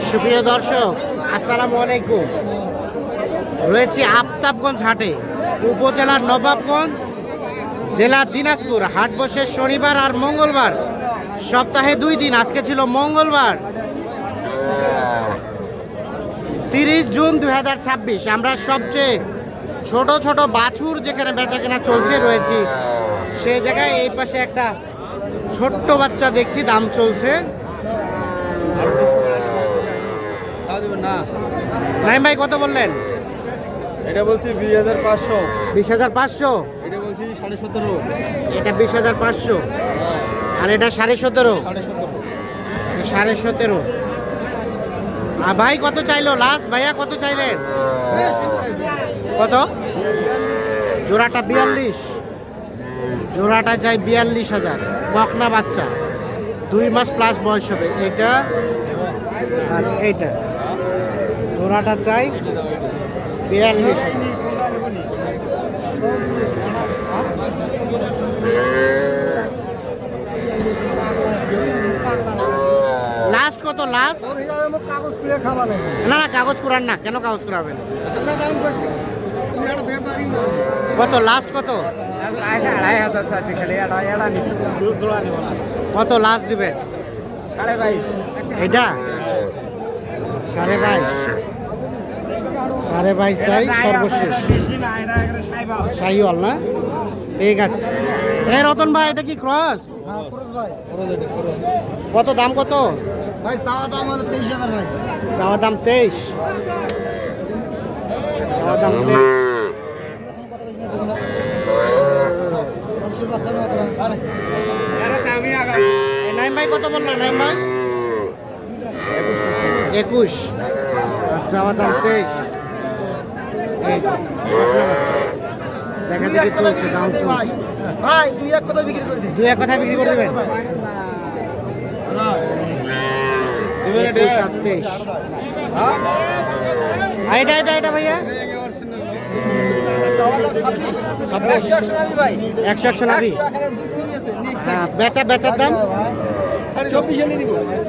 সুপ্রিয় দর্শক, আসসালামু আলাইকুম। রয়েছি আফতাবগঞ্জ হাটে, উপজেলার নবাবগঞ্জ, জেলা দিনাজপুর। হাট বসে শনিবার আর মঙ্গলবার, সপ্তাহে 2 দিন। আজকে ছিল মঙ্গলবার, 30 জুন 2026। আমরা সবচেয়ে ছোট ছোট বাছুর যেখানে বেচা কেনা চলছে রয়েছি সেই জায়গায়। এই পাশে একটা ছোট্ট বাচ্চা দেখছি, দাম চলছে। নাইম ভাই কত বললেন? এটা বলছি 20,500। 20,500। এটা বলছি 17.5। এটা 20,500 আর এটা 17.5। 17.5। আর ভাই কত চাইলো লাস্ট? ভাইয়া কত চাইলেন? কত? জোড়াটা 42। জোড়াটা চাই 42,000। বকনা বাচ্চা, 2 মাস প্লাস বয়স হবে। এটা আর এইটা জোড়াটা চাই 42,000। লাস্ট কত? লাস্ট না না, কাগজ করার না। কেন কাগজ করাবেন? কত লাস্ট? কত কত লাস্ট দিবেন? 22.5। এটা 22.5। 22.5 চাই সর্বশেষ। শাহিওয়াল না? ঠিক আছে। এই রতন ভাই, এটা কি ক্রস? কত দাম? কত ভাই চাওয়া দাম হলো 23,000 ভাই। চাওয়া দাম 23। চাওয়া দাম 23। নাইম ভাই কত বললো? নাইম ভাই 21। চাওয়া দাম 23। দেখা দেখি চলছে, দাম চলছে। ভাই 2-1 কথা বিক্রি করে দিন। 2-1 কথা বিক্রি করে দেবেন? 23। এটা এটা এটা ভাইয়া 100 নাবি। হ্যাঁ, বেচার দাম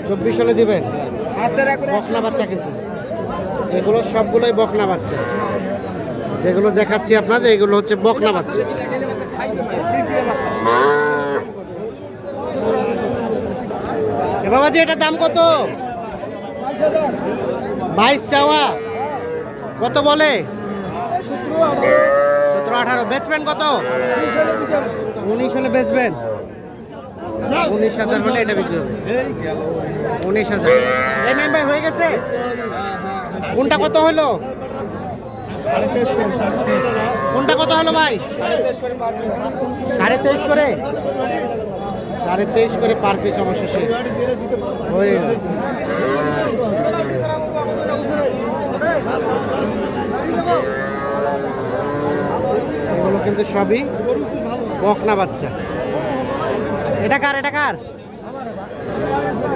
24 হলে দিবেন। বকনা বাচ্চা, কিন্তু এগুলো সবগুলোই বকনা বাচ্চা। যেগুলো দেখাচ্ছি আপনাদের এগুলো হচ্ছে বকনা বাচ্চা। বাবাজি এটার দাম কত? 22 চাওয়া। কত বলে? 17-18। বেচবেন কত? 19 হলে বেচবেন। 19,000 হলে এটা বিক্রি হবে। 19,000। এই নাম ভাই হয়ে গেছে। কোনটা কত হলো? কোনটা কত হলো ভাই? 23.5 করে। 23.5 করে পার পিস অবশেষে হয়ে গেল। এগুলো কিন্তু সবই বকনা বাচ্চা। এটা কার? এটা কার?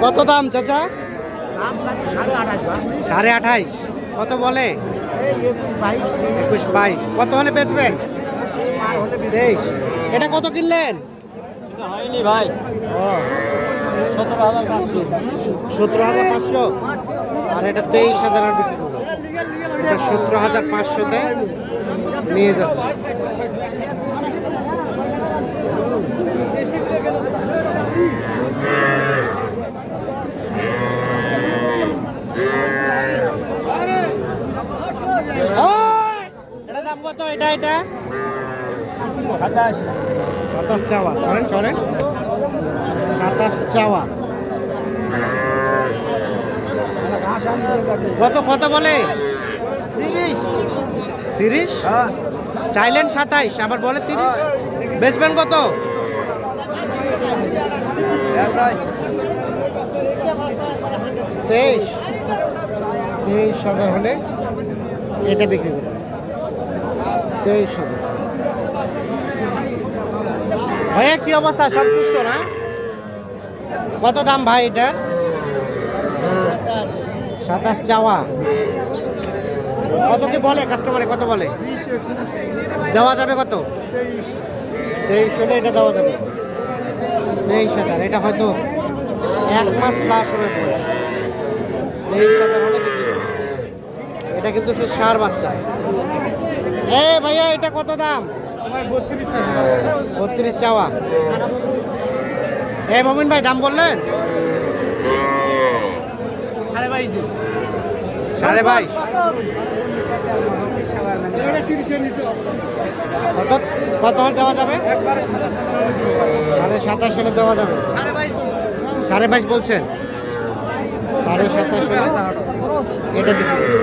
কত দাম চাচা? 28.5। কত বলে? 21-22। কত হলে বেচবেন? 23। এটা কত কিনলেন? হয়নি ভাই। 17,500। 17,500। আর এটা 23,000 আর বিক্রি করবো। এটা 17,500-তে নিয়ে যাচ্ছে। এটা দাম কত? এটা এটা 27 চাওয়া। সরেন সরেন। 27 চাওয়া। কত কত বলে? 30। চাইলেন 27, আবার বলে 30। বেচবেন কত? 23,000 হলে এটা বিক্রি করবে। 23,000। ভাইয়া কি অবস্থা? সব সুস্থ না? কত দাম ভাই এটা? 27 চাওয়া। কত কি বলে কাস্টমারে? কত বলে? দেওয়া যাবে কত? 23 হলে এটা দেওয়া যাবে। 23,000। এটা হয়তো 1 মাস প্লাস হবে বয়স। 23,000 হলে বিক্রি হবে। এটা কিন্তু সে ষাঁড় বাচ্চা। এ ভাইয়া এটা কত দাম? 32 চাওয়া। এ মমিন ভাই দাম বললেন? 22.5। কত কত হলে দেওয়া যাবে? 27.5 হলে দেওয়া যাবে। 22.5 বলছেন? 27.5 হলে এটা বিক্রি হবে।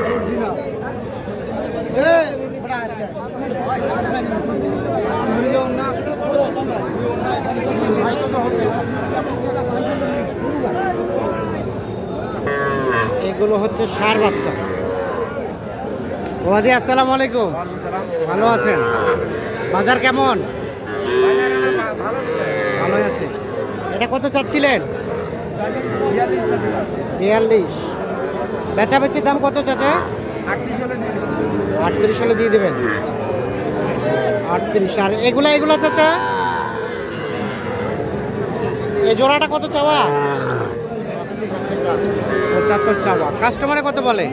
এগুলো হচ্ছে ষাঁড় বাচ্চা। ওয়াজি আসসালামু আলাইকুম। ভালো আছেন? বাজার কেমন? ভালোই আছে। এটা কত চাচ্ছিলেন? 42। বেচাবেচির দাম কত চাচা? 38 হলে দিয়ে দেবেন। 38। আর এগুলা চাচা এই জোড়াটা কত চাওয়া? 75 চাওয়া। কাস্টমারে কত বলে?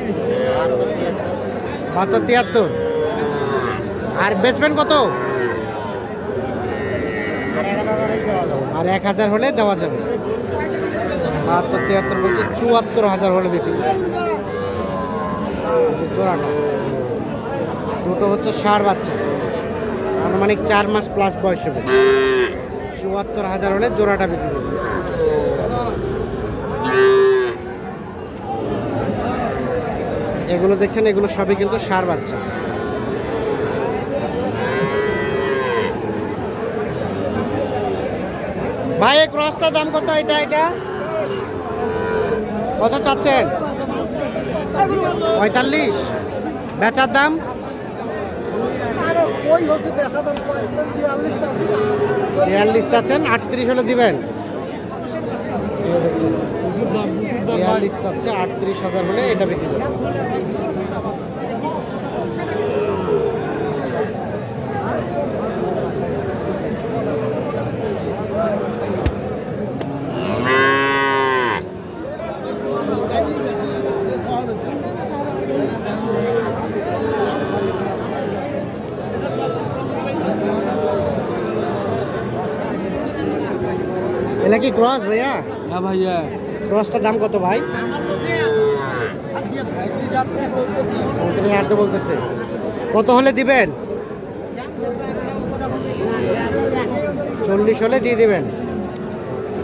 72-73। আর বেচবেন কত? আর 1000 হলে দেওয়া যাবে। 72-73 বলছে, 74,000 হলে বিক্রি। জোড়াটা দুটো হচ্ছে ষাঁড় বাচ্চা, আনুমানিক 4 মাস প্লাস বয়স হবে। 74,000 হলে জোড়াটা বিক্রি করবে। এগুলো দেখছেন, এগুলো সবই কিন্তু ষাঁড় বাচ্চা। ভাই এই ক্রসটার দাম কত? এটা কত চাচ্ছেন? 45। বেচার দাম? 42 চাচ্ছেন, 38 হলে দিবেন। 42 চাচ্ছে, 38,000 হলে এটা বিক্রি করবে। এটা কি ক্রস ভাইয়া? হ্যাঁ ভাইয়া। ক্রসটার দাম কত ভাই? 35 বলতেছে। কত হলে দিবেন? 40 হলে দিয়ে দিবেন।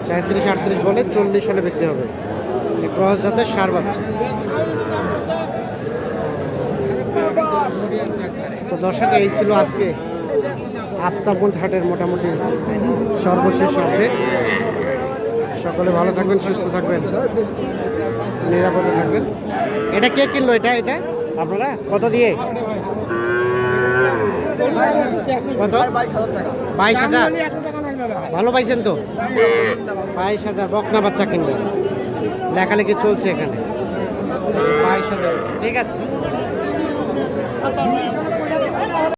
37-38 বলে, 40 হলে বিক্রি হবে। এই ক্রস জাতের ষাঁড় বাচ্চা। তো দর্শক, এই ছিল আজকে আফতাবগঞ্জ হাটের মোটামুটি সর্বশেষ আপডেট। সকলে ভালো থাকবেন, সুস্থ থাকবেন, নিরাপদে থাকবেন। এটা কে কিনলো? এটা আপনারা কত দিয়ে? কত? 22,000। ভালো পাইছেন তো? 22,000 বকনা বাচ্চা কিনবেন। লেখালেখি চলছে এখানে। 22,000। ঠিক আছে।